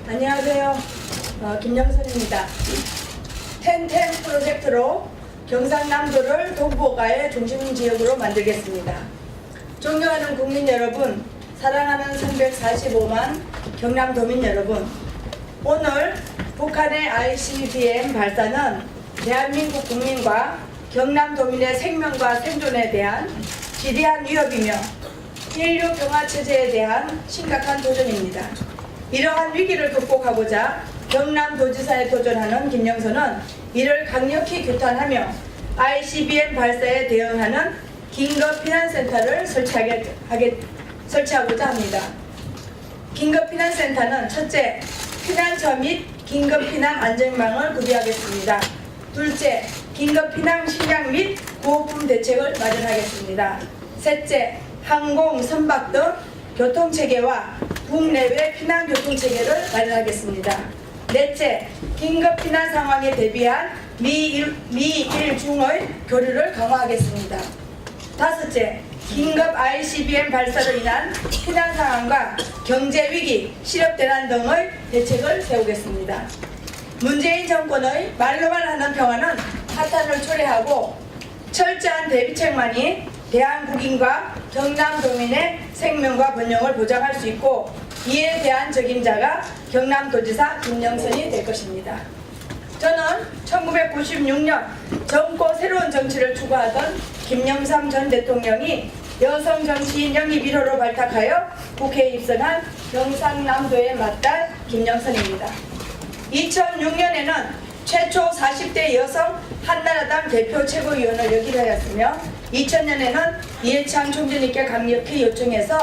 안녕하세요. 김영선입니다. 텐텐 프로젝트로 경상남도를 동북아의 중심 지역으로 만들겠습니다. 존경하는 국민 여러분, 사랑하는 345만 경남도민 여러분, 오늘 북한의 ICBM 발사는 대한민국 국민과 경남도민의 생명과 생존에 대한 지대한 위협이며 인류 평화체제에 대한 심각한 도전입니다. 이러한 위기를 극복하고자 경남도지사에 도전하는 김영선은 이를 강력히 규탄하며 ICBM 발사에 대응하는 긴급피난센터를 설치하고자 합니다. 긴급피난센터는 첫째, 피난처 및 긴급피난 안전망을 구비하겠습니다. 둘째, 긴급피난 식량 및 구호품 대책을 마련하겠습니다. 셋째, 항공, 선박 등 교통체계와 국내외 피난교통체계를 마련하겠습니다. 넷째, 긴급피난 상황에 대비한 미일중의 교류를 강화하겠습니다. 다섯째, 긴급 ICBM 발사로 인한 피난 상황과 경제위기, 실업대란 등의 대책을 세우겠습니다. 문재인 정권의 말로만 하는 평화는 파탄을 초래하고 철저한 대비책만이 대한국민과 경남도민의 생명과 번영을 보장할 수 있고 이에 대한 적임자가 경남도지사 김영선이 될 것입니다. 저는 1996년 젊고 새로운 정치를 추구하던 김영삼 전 대통령이 여성 정치인 영입 1호로 발탁하여 국회에 입성한 경상남도의 맏딸 김영선입니다. 2006년에는 최초 40대 여성 한나라당 대표 최고위원을 역임을 하였으며 2000년에는 이해창 총재님께 강력히 요청해서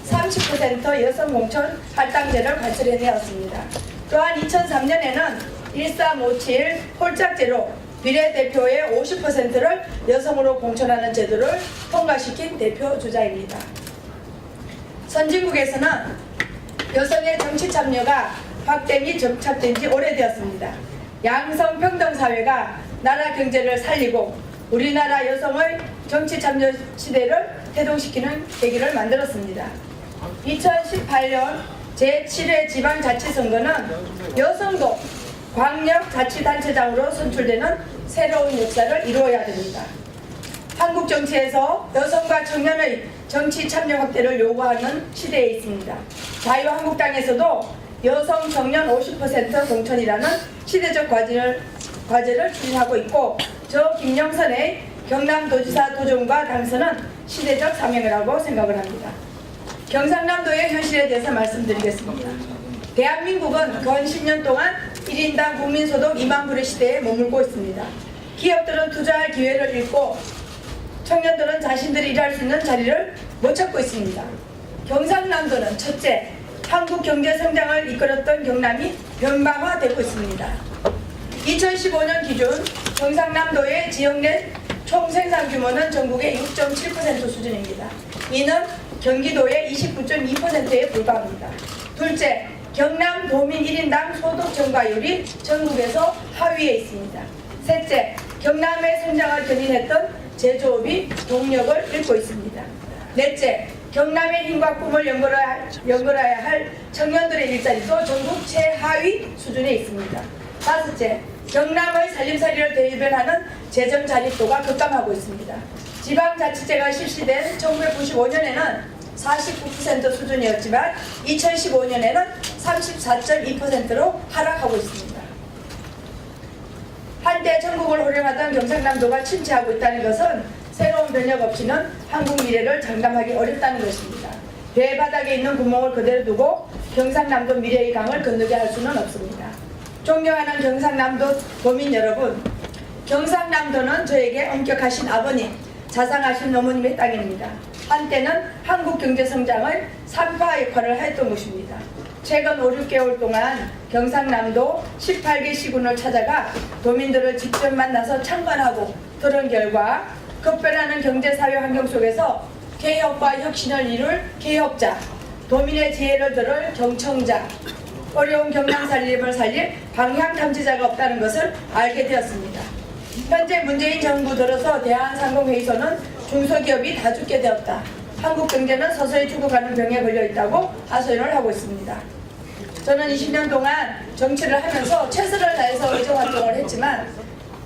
30% 여성 공천 할당제를 관철해내었습니다. 또한 2003년에는 1357 홀짝제로 비례대표의 50%를 여성으로 공천하는 제도를 통과시킨 대표 주자입니다. 선진국에서는 여성의 정치 참여가 확대 및 정착된 지 오래되었습니다. 양성평등사회가 나라 경제를 살리고 우리나라 여성의 정치 참여 시대를 태동시키는 계기를 만들었습니다. 2018년 제7회 지방자치선거는 여성도 광역자치단체장으로 선출되는 새로운 역사를 이루어야 됩니다. 한국 정치에서 여성과 청년의 정치 참여 확대를 요구하는 시대에 있습니다. 자유한국당에서도 여성 청년 50% 공천이라는 시대적 과제를 추진하고 있고 저 김영선의 경남도지사 도전과 당선은 시대적 사명이라고 생각을 합니다. 경상남도의 현실에 대해서 말씀드리겠습니다. 대한민국은 근 10년 동안 1인당 국민소득 2만 불의 시대에 머물고 있습니다. 기업들은 투자할 기회를 잃고 청년들은 자신들이 일할 수 있는 자리를 못 찾고 있습니다. 경상남도는 첫째, 한국 경제 성장을 이끌었던 경남이 변방화되고 있습니다. 2015년 기준 경상남도의 지역 내 총생산 규모는 전국의 6.7% 수준입니다. 이는 경기도의 29.2%에 불과합니다. 둘째, 경남도민 1인당 소득 증가율이 전국에서 하위에 있습니다. 셋째, 경남의 성장을 견인했던 제조업이 동력을 잃고 있습니다. 넷째, 경남의 힘과 꿈을 연결해야 할 청년들의 일자리도 전국 최하위 수준에 있습니다. 다섯째, 경남의 살림살이를 대변하는 재정 자립도가 급감하고 있습니다. 지방자치제가 실시된 1995년에는 49% 수준이었지만 2015년에는 34.2%로 하락하고 있습니다. 한때 전국을 호령하던 경상남도가 침체하고 있다는 것은 새로운 변혁 없이는 한국 미래를 장담하기 어렵다는 것입니다. 배바닥에 있는 구멍을 그대로 두고 경상남도 미래의 강을 건너게 할 수는 없습니다. 존경하는 경상남도 도민 여러분, 경상남도는 저에게 엄격하신 아버님, 자상하신 어머님의 땅입니다. 한때는 한국 경제 성장의 산파 역할을 했던 곳입니다. 최근 5, 6개월 동안 경상남도 18개 시군을 찾아가 도민들을 직접 만나서 참관하고 들은 결과 급변하는 경제사회 환경 속에서 개혁과 혁신을 이룰 개혁자, 도민의 지혜를 들을 경청자, 어려운 경남 살림을 살릴 방향 탐지자가 없다는 것을 알게 되었습니다. 현재 문재인 정부 들어서 대한상공회의소는 중소기업이 다 죽게 되었다. 한국 경제는 서서히 죽어가는 병에 걸려 있다고 하소연을 하고 있습니다. 저는 20년 동안 정치를 하면서 최선을 다해서 의정활동을 했지만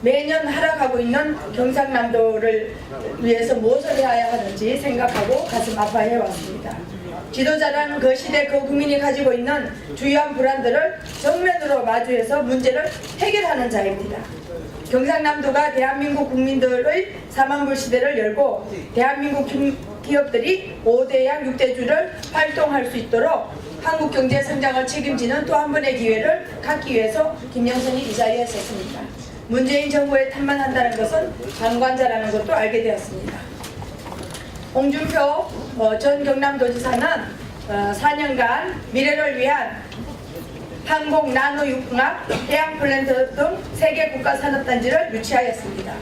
매년 하락하고 있는 경상남도를 위해서 무엇을 해야 하는지 생각하고 가슴 아파해 왔습니다. 지도자라는 그 시대 그 국민이 가지고 있는 주요한 불안들을 정면으로 마주해서 문제를 해결하는 자입니다. 경상남도가 대한민국 국민들의 4만불 시대를 열고 대한민국 기업들이 5대양 6대주를 활동할 수 있도록 한국 경제 성장을 책임지는 또 한 번의 기회를 갖기 위해서 김영선이 이 자리에 섰습니다. 문재인 정부에 탐만한다는 것은 방관자라는 것도 알게 되었습니다. 홍준표 전 경남도지사는 4년간 미래를 위한 항공, 나노육공학, 해양플랜트 등 3개 국가산업단지를 유치하였습니다.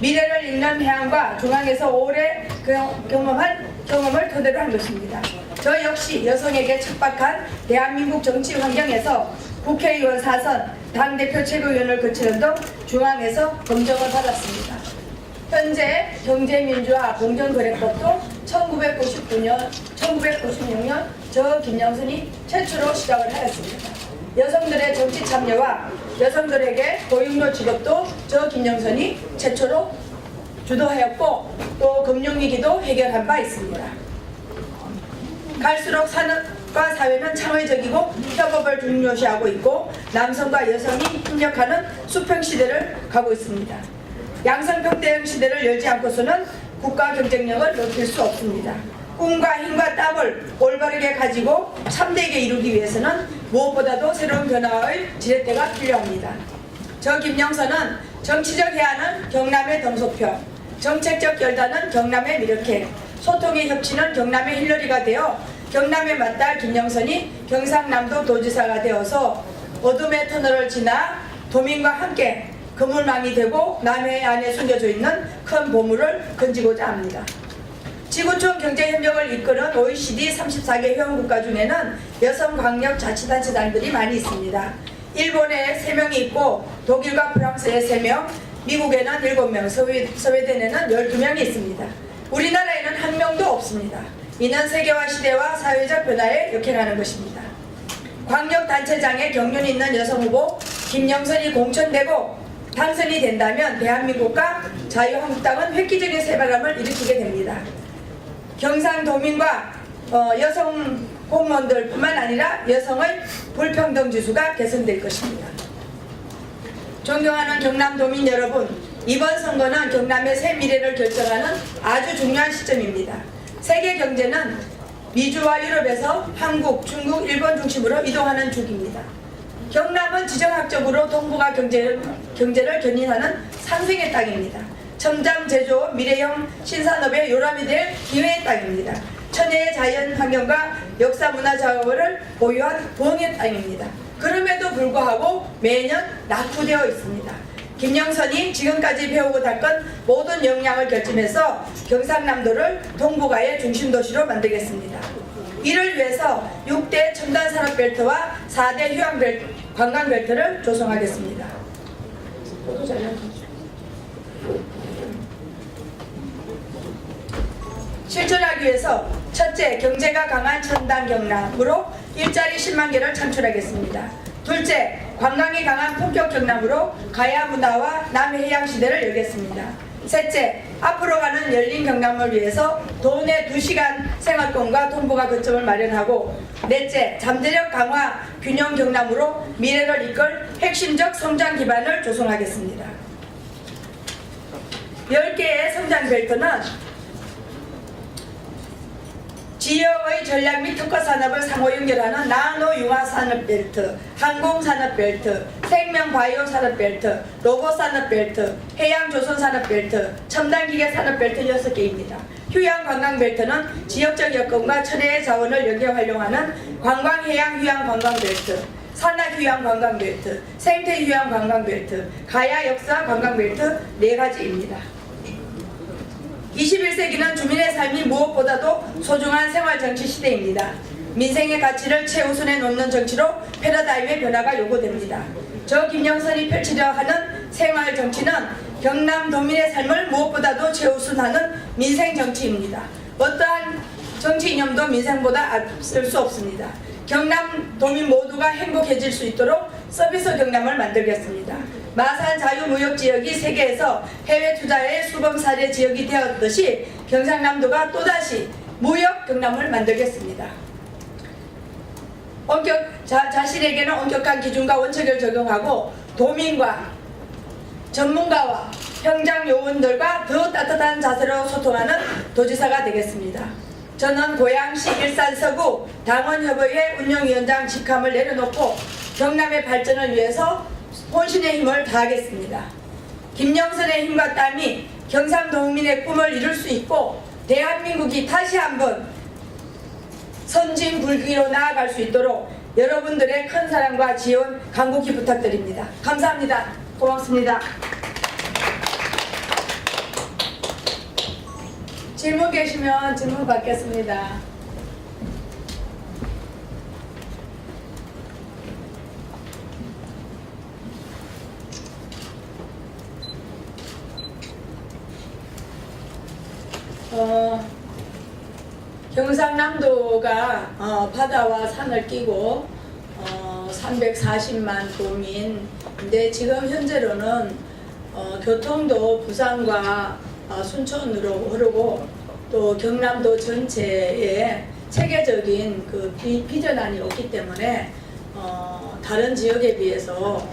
미래를 잇는 해안과 중앙에서 오래 경험한 경험을 토대로 한 것입니다. 저 역시 여성에게 척박한 대한민국 정치 환경에서 국회의원 4선, 당대표 최고위원을 거치는 등 중앙에서 검증을 받았습니다. 현재 경제민주화 공정거래법도 1996년 저 김영선이 최초로 시작을 하였습니다. 여성들의 정치 참여와 여성들에게 고용료 지급도 저 김영선이 최초로 주도하였고 또 금융위기도 해결한 바 있습니다. 갈수록 산업과 사회는 창의적이고 협업을 중요시하고 있고 남성과 여성이 협력하는 수평시대를 가고 있습니다. 양성평등 시대를 열지 않고서는 국가 경쟁력을 높일 수 없습니다. 꿈과 힘과 땀을 올바르게 가지고 참되게 이루기 위해서는 무엇보다도 새로운 변화의 지렛대가 필요합니다. 저 김영선은 정치적 해안은 경남의 덩소표, 정책적 결단은 경남의 미력해, 소통의 협치는 경남의 힐러리가 되어 경남의 맞딸 김영선이 경상남도 도지사가 되어서 어둠의 터널을 지나 도민과 함께 그물망이 되고 남해 안에 숨겨져 있는 큰 보물을 건지고자 합니다. 지구촌 경제협력을 이끄는 OECD 34개 회원국가 중에는 여성 광역 자치단체장들이 많이 있습니다. 일본에 3명이 있고 독일과 프랑스에 3명, 미국에는 7명, 스웨덴에는 12명이 있습니다. 우리나라에는 1명도 없습니다. 이는 세계화 시대와 사회적 변화에 역행하는 것입니다. 광역단체장에 경륜 있는 여성 후보 김영선이 공천되고 당선이 된다면 대한민국과 자유한국당은 획기적인 새바람을 일으키게 됩니다. 경상도민과 여성 공무원들 뿐만 아니라 여성의 불평등 지수가 개선될 것입니다. 존경하는 경남도민 여러분, 이번 선거는 경남의 새 미래를 결정하는 아주 중요한 시점입니다. 세계 경제는 미주와 유럽에서 한국, 중국, 일본 중심으로 이동하는 중입니다. 경남은 지정학적으로 동북아 경제를 견인하는 상생의 땅입니다. 첨단 제조, 미래형 신산업의 요람이 될 기회의 땅입니다. 천혜의 자연 환경과 역사 문화 자원을 보유한 부흥의 땅입니다. 그럼에도 불구하고 매년 낙후되어 있습니다. 김영선이 지금까지 배우고 닦은 모든 역량을 결집해서 경상남도를 동북아의 중심도시로 만들겠습니다. 이를 위해서 6대 첨단산업벨트와 4대 관광벨트를 조성하겠습니다. 실천하기 위해서 첫째, 경제가 강한 첨단 경남으로 일자리 10만 개를 창출하겠습니다. 둘째, 관광이 강한 본격 경남으로 가야 문화와 남해해양 시대를 열겠습니다. 셋째, 앞으로 가는 열린 경남을 위해서 도내 2시간 생활권과 동북아 거점을 마련하고 넷째, 잠재력 강화 균형 경남으로 미래를 이끌 핵심적 성장 기반을 조성하겠습니다. 10개의 성장 벨트는 지역의 전략 및 특화 산업을 상호 연결하는 나노 융화 산업 벨트, 항공 산업 벨트, 생명 바이오 산업 벨트, 로봇 산업 벨트, 해양 조선 산업 벨트, 첨단 기계 산업 벨트 6개입니다. 휴양 관광 벨트는 지역적 여건과 천혜의 자원을 연계 활용하는 관광 해양 휴양 관광 벨트, 산악 휴양 관광 벨트, 생태 휴양 관광 벨트, 가야 역사 관광 벨트 4가지입니다. 21세기는 주민의 삶이 무엇보다도 소중한 생활정치 시대입니다. 민생의 가치를 최우선에 놓는 정치로 패러다임의 변화가 요구됩니다. 저 김영선이 펼치려 하는 생활정치는 경남도민의 삶을 무엇보다도 최우선하는 민생정치입니다. 어떠한 정치 이념도 민생보다 앞설 수 없습니다. 경남 도민 모두가 행복해질 수 있도록 서비스 경남을 만들겠습니다. 마산 자유무역지역이 세계에서 해외 투자의 수범 사례 지역이 되었듯이 경상남도가 또다시 무역 경남을 만들겠습니다. 자신에게는 엄격한 기준과 원칙을 적용하고 도민과 전문가와 현장 요원들과 더 따뜻한 자세로 소통하는 도지사가 되겠습니다. 저는 고양시 일산 서구 당원협의회 운영위원장 직함을 내려놓고 경남의 발전을 위해서 혼신의 힘을 다하겠습니다. 김영선의 힘과 땀이 경상도민의 꿈을 이룰 수 있고 대한민국이 다시 한번 선진불기로 나아갈 수 있도록 여러분들의 큰 사랑과 지원 간곡히 부탁드립니다. 감사합니다. 고맙습니다. 질문 계시면 질문 받겠습니다. 경상남도가 바다와 산을 끼고 340만 도민인데 지금 현재로는 교통도 부산과 순천으로 흐르고 또 경남도 전체에 체계적인 그 비전안이 없기 때문에 다른 지역에 비해서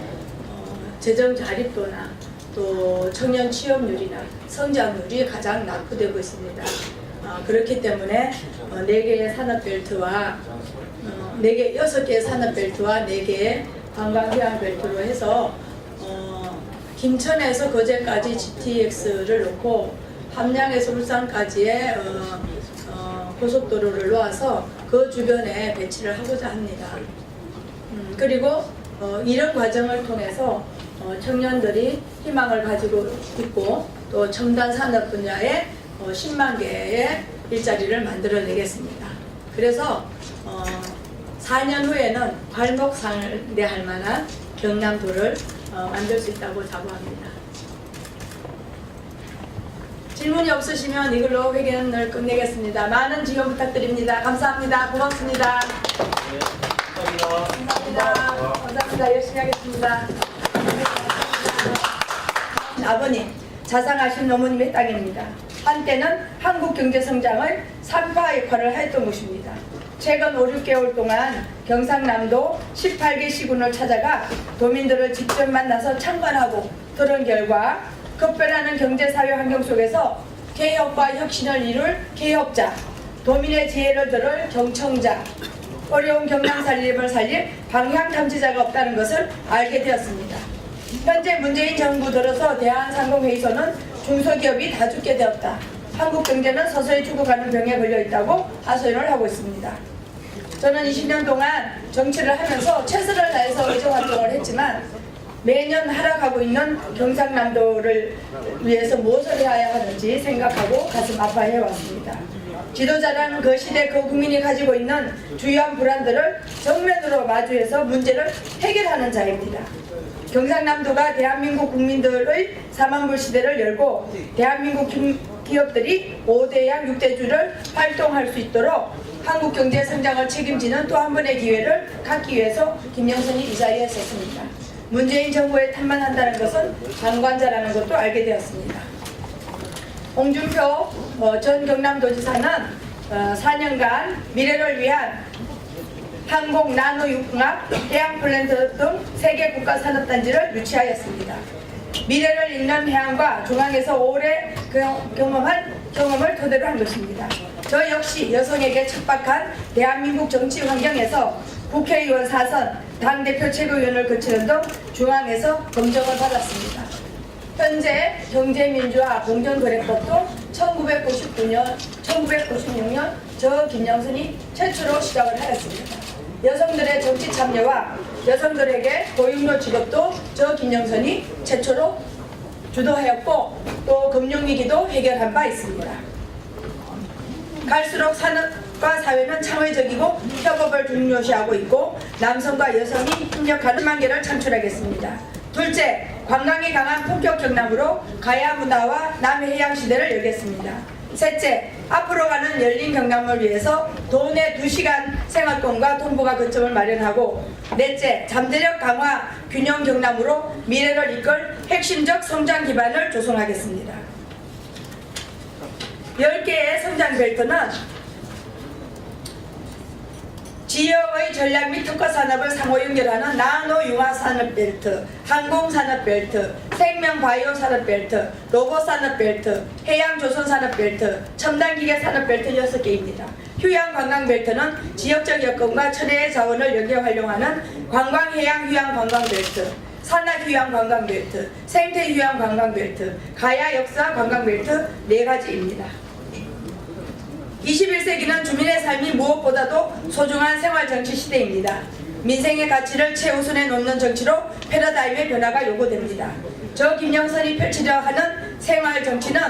재정 자립도나 또 청년 취업률이나 성장률이 가장 낙후되고 있습니다. 그렇기 때문에 4개의 산업벨트와 6개의 산업벨트와 4개의 관광휴양벨트로 해서 김천에서 거제까지 GTX를 놓고 함양에서 울산까지의 고속도로를 놓아서 그 주변에 배치를 하고자 합니다. 그리고 이런 과정을 통해서 청년들이 희망을 가지고 있고 또 첨단 산업 분야에 10만 개의 일자리를 만들어내겠습니다. 그래서 4년 후에는 발목상대할 만한 경남도를 만들 수 있다고 자부합니다. 질문이 없으시면 이걸로 회견을 끝내겠습니다. 많은 지원 부탁드립니다. 감사합니다. 고맙습니다. 감사합니다. 열심히 하겠습니다. 아버님, 자상하신 어머님의 땅입니다. 한때는 한국 경제 성장의 산파 역할을 했던 곳입니다. 최근 5, 6개월 동안 경상남도 18개 시군을 찾아가 도민들을 직접 만나서 참관하고 들은 결과 급변하는 경제사회 환경 속에서 개혁과 혁신을 이룰 개혁자, 도민의 지혜를 들을 경청자, 어려운 경남 살림을 살릴 방향 탐지자가 없다는 것을 알게 되었습니다. 현재 문재인 정부 들어서 대한상공회의소는 중소기업이 다 죽게 되었다. 한국 경제는 서서히 죽어가는 병에 걸려 있다고 하소연을 하고 있습니다. 저는 20년 동안 정치를 하면서 최선을 다해서 의정활동을 했지만 매년 하락하고 있는 경상남도를 위해서 무엇을 해야 하는지 생각하고 가슴 아파해 왔습니다. 지도자라는 그 시대 그 국민이 가지고 있는 주요한 불안들을 정면으로 마주해서 문제를 해결하는 자입니다. 경상남도가 대한민국 국민들의 4만불 시대를 열고 대한민국 기업들이 5대양 6대주를 활동할 수 있도록 한국 경제 성장을 책임지는 또 한 번의 기회를 갖기 위해서 김영선이 이 자리에 섰습니다. 문재인 정부에 탐만한다는 것은 방관자라는 것도 알게 되었습니다. 홍준표 전 경남도지사는 4년간 미래를 위한 항공, 나노융합, 해양플랜트 등 3개 국가산업단지를 유치하였습니다. 미래를 잇는 해안과 중앙에서 오래 경험한 경험을 토대로 한 것입니다. 저 역시 여성에게 척박한 대한민국 정치 환경에서 국회의원 4선, 당대표 최고위원을 거치는 등 중앙에서 검증을 받았습니다. 현재 경제민주화 공정거래법도 1996년 저 김영선이 최초로 시작을 하였습니다. 여성들의 정치 참여와 여성들에게 고용료 지급도 저 김영선이 최초로 주도하였고 또 금융위기도 해결한 바 있습니다. 갈수록 산업과 사회는 창의적이고 협업을 중요시하고 있고 남성과 여성이 협력하는 1만 개를 창출하겠습니다. 둘째, 관광이 강한 본격 경남으로 가야 문화와 남해양 시대를 열겠습니다. 셋째, 앞으로 가는 열린 경남을 위해서 도내 2시간 생활권과 동북아 거점을 마련하고, 넷째, 잠재력 강화 균형 경남으로 미래를 이끌 핵심적 성장 기반을 조성하겠습니다. 10개의 성장 벨트는 지역의 전략 및 특화 산업을 상호 연결하는 나노 융화 산업 벨트, 항공 산업 벨트, 생명 바이오 산업 벨트, 로봇 산업 벨트, 해양 조선 산업 벨트, 첨단 기계 산업 벨트 6개입니다. 휴양 관광 벨트는 지역적 여건과 천혜의 자원을 연계 활용하는 관광 해양 휴양 관광 벨트, 산악 휴양 관광 벨트, 생태 휴양 관광 벨트, 가야 역사 관광 벨트 4가지입니다. 21세기는 주민의 삶이 무엇보다도 소중한 생활정치 시대입니다. 민생의 가치를 최우선에 놓는 정치로 패러다임의 변화가 요구됩니다. 저 김영선이 펼치려 하는 생활정치는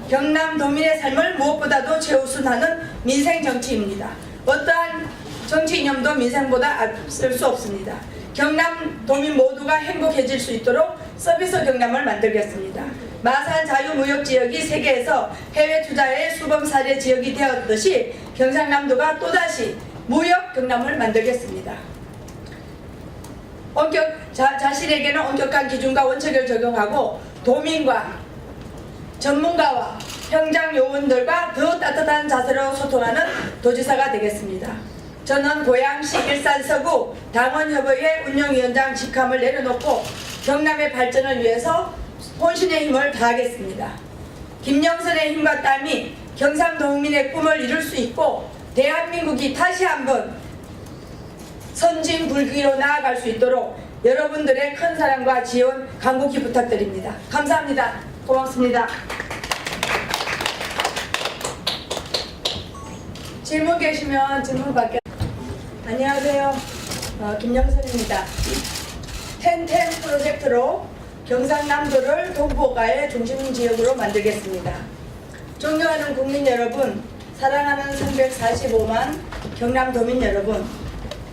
경남도민의 삶을 무엇보다도 최우선하는 민생정치입니다. 어떠한 정치 이념도 민생보다 앞설 수 없습니다. 경남도민 모두가 행복해질 수 있도록 서비스 경남을 만들겠습니다. 마산 자유무역지역이 세계에서 해외 투자의 수범 사례 지역이 되었듯이 경상남도가 또다시 무역 경남을 만들겠습니다. 자신에게는 엄격한 기준과 원칙을 적용하고 도민과 전문가와 현장 요원들과 더 따뜻한 자세로 소통하는 도지사가 되겠습니다. 저는 고양시 일산 서구 당원협의회 운영위원장 직함을 내려놓고 경남의 발전을 위해서 혼신의 힘을 다하겠습니다. 김영선의 힘과 땀이 경상도민의 꿈을 이룰 수 있고 대한민국이 다시 한번 선진불기로 나아갈 수 있도록 여러분들의 큰 사랑과 지원 간곡히 부탁드립니다. 감사합니다. 고맙습니다. 질문 계시면 질문 받게. 안녕하세요. 김영선입니다. 텐텐 프로젝트로 경상남도를 동북아의 중심 지역으로 만들겠습니다. 존경하는 국민 여러분, 사랑하는 345만 경남도민 여러분,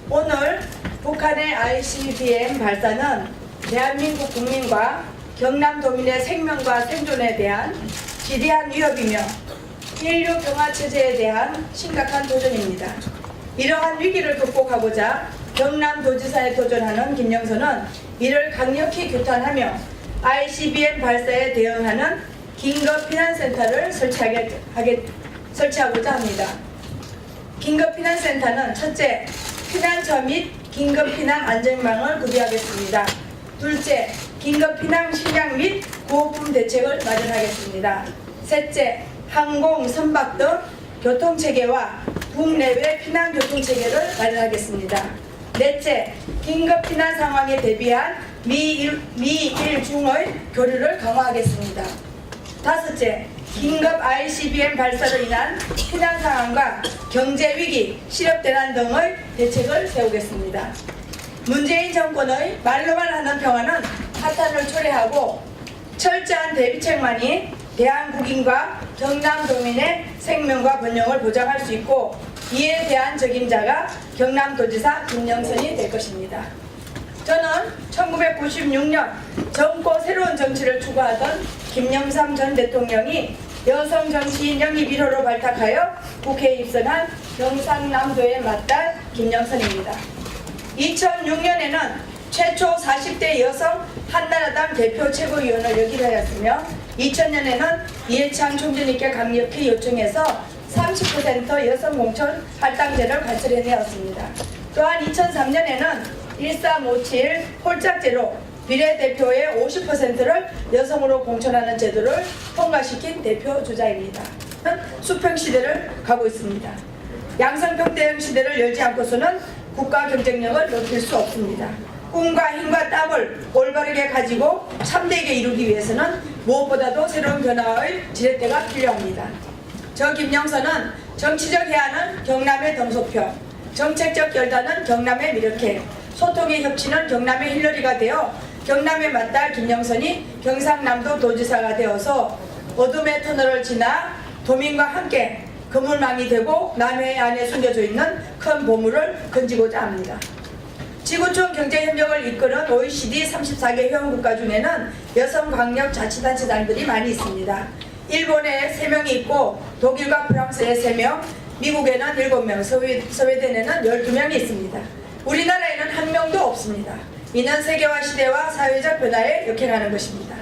오늘 북한의 ICBM 발사는 대한민국 국민과 경남도민의 생명과 생존에 대한 지대한 위협이며 인류 평화체제에 대한 심각한 도전입니다. 이러한 위기를 극복하고자 경남도지사에 도전하는 김영선은 이를 강력히 규탄하며 ICBM 발사에 대응하는 긴급피난센터를 설치하고자 합니다. 긴급피난센터는 첫째, 피난처 및 긴급피난 안전망을 구비하겠습니다. 둘째, 긴급피난 식량 및 구호품 대책을 마련하겠습니다. 셋째, 항공, 선박 등 교통체계와 국내외 피난교통체계를 마련하겠습니다. 넷째, 긴급피난 상황에 대비한 미일중의 교류를 강화하겠습니다. 다섯째, 긴급 ICBM 발사로 인한 피난 상황과 경제위기, 실업대란 등의 대책을 세우겠습니다. 문재인 정권의 말로만 하는 평화는 파탄을 초래하고 철저한 대비책만이 대한국민과 경남도민의 생명과 번영을 보장할 수 있고 이에 대한 적임자가 경남도지사 김영선이 될 것입니다. 저는 1996년 젊고 새로운 정치를 추구하던 김영삼 전 대통령이 여성 정치인 영입 1호로 발탁하여 국회에 입성한 경상남도의 맏딸 김영선입니다. 2006년에는 최초 40대 여성 한나라당 대표 최고위원을 역임하였으며 2000년에는 이해창 총재님께 강력히 요청해서 30% 여성 공천 할당제를 관철해내었습니다. 또한 2003년에는 1357 홀짝제로 비례대표의 50%를 여성으로 공천하는 제도를 통과시킨 대표 주자입니다. 수평시대를 가고 있습니다. 양성평등 시대를 열지 않고서는 국가 경쟁력을 높일 수 없습니다. 꿈과 힘과 땀을 올바르게 가지고 참되게 이루기 위해서는 무엇보다도 새로운 변화의 지렛대가 필요합니다. 저 김영선은 정치적 해안은 경남의 등소표, 정책적 결단은 경남의 미력해, 소통의 협치는 경남의 힐러리가 되어 경남의 맏딸 김영선이 경상남도 도지사가 되어서 어둠의 터널을 지나 도민과 함께 그물망이 되고 남해 안에 숨겨져 있는 큰 보물을 건지고자 합니다. 지구촌 경제협력을 이끄는 OECD 34개 회원국가 중에는 여성 광역 자치단체장들이 많이 있습니다. 일본에 3명이 있고 독일과 프랑스에 3명, 미국에는 7명, 스웨덴에는 12명이 있습니다. 우리나라에는 1명도 없습니다. 이는 세계화 시대와 사회적 변화에 역행하는 것입니다.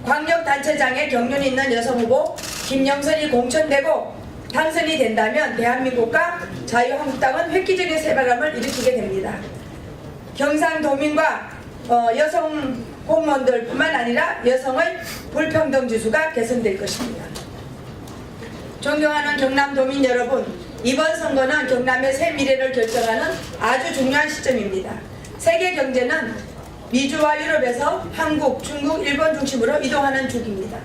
광역단체장에 경륜 있는 여성 후보 김영선이 공천되고 당선이 된다면 대한민국과 자유한국당은 획기적인 새바람을 일으키게 됩니다. 경상도민과 여성 공무원들뿐만 아니라 여성의 불평등 지수가 개선될 것입니다. 존경하는 경남도민 여러분, 이번 선거는 경남의 새 미래를 결정하는 아주 중요한 시점입니다. 세계 경제는 미주와 유럽에서 한국, 중국, 일본 중심으로 이동하는 중입니다.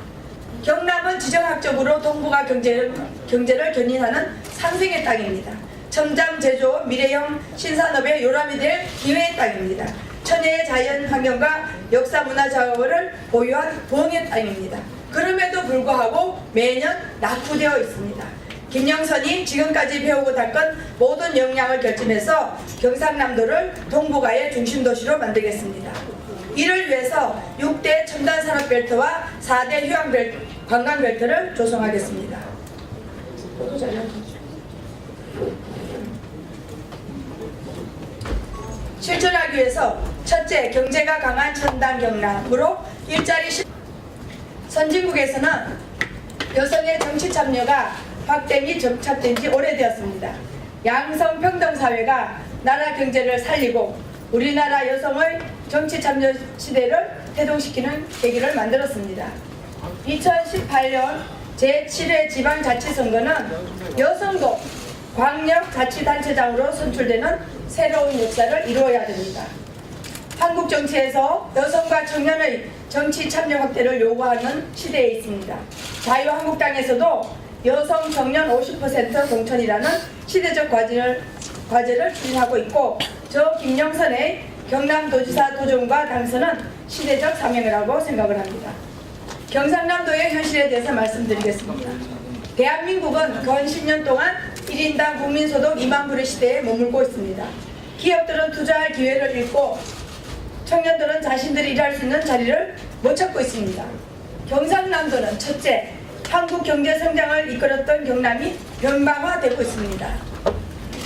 경남은 지정학적으로 동북아 경제를 견인하는 상생의 땅입니다. 첨단 제조, 미래형 신산업의 요람이 될 기회의 땅입니다. 천혜의 자연 환경과 역사 문화 자원을 보유한 부흥의 땅입니다. 그럼에도 불구하고 매년 낙후되어 있습니다. 김영선이 지금까지 배우고 닦은 모든 역량을 결집해서 경상남도를 동북아의 중심도시로 만들겠습니다. 이를 위해서 6대 첨단산업벨트와 4대 관광벨트를 조성하겠습니다. 실천하기 위해서 첫째, 경제가 강한 첨단 경남으로 일자리 선진국에서는 여성의 정치 참여가 확대 정착된 지 오래되었습니다. 양성평등사회가 나라 경제를 살리고 우리나라 여성의 정치 참여 시대를 태동시키는 계기를 만들었습니다. 2018년 제7회 지방자치선거는 여성도 광역자치단체장으로 선출되는 새로운 역사를 이루어야 됩니다. 한국 정치에서 여성과 청년의 정치 참여 확대를 요구하는 시대에 있습니다. 자유한국당에서도 여성 청년 50% 공천이라는 시대적 과제를 추진하고 있고, 저 김영선의 경남도지사 도전과 당선은 시대적 사명이라고 생각을 합니다. 경상남도의 현실에 대해서 말씀드리겠습니다. 대한민국은 근 10년 동안 1인당 국민소득 2만 불의 시대에 머물고 있습니다. 기업들은 투자할 기회를 잃고 청년들은 자신들이 일할 수 있는 자리를 못 찾고 있습니다. 경상남도는 첫째, 한국 경제 성장을 이끌었던 경남이 변방화되고 있습니다.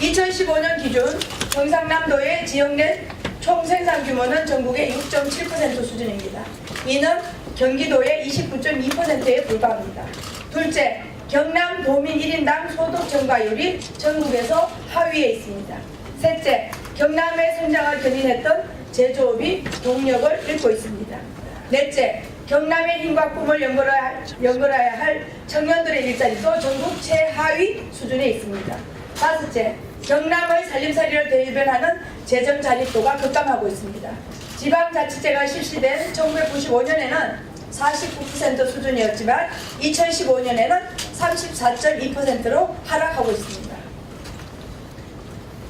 2015년 기준 경상남도의 지역 내 총생산 규모는 전국의 6.7% 수준입니다. 이는 경기도의 29.2%에 불과합니다. 둘째, 경남 도민 1인당 소득 증가율이 전국에서 하위에 있습니다. 셋째, 경남의 성장을 견인했던 제조업이 동력을 잃고 있습니다. 넷째, 경남의 힘과 꿈을 연결해야 할 청년들의 일자리도 전국 최하위 수준에 있습니다. 다섯째, 경남의 살림살이를 대변하는 재정 자립도가 급감하고 있습니다. 지방자치제가 실시된 1995년에는 49% 수준이었지만 2015년에는 34.2%로 하락하고 있습니다.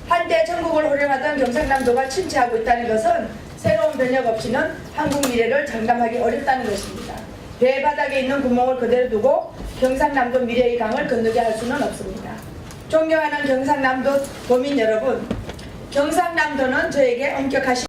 한때 전국을 호령하던 경상남도가 침체하고 있다는 것은 새로운 변혁 없이는 한국 미래를 장담하기 어렵다는 것입니다. 배 바닥에 있는 구멍을 그대로 두고 경상남도 미래의 강을 건너게 할 수는 없습니다. 존경하는 경상남도 도민 여러분, 경상남도는 저에게 엄격하신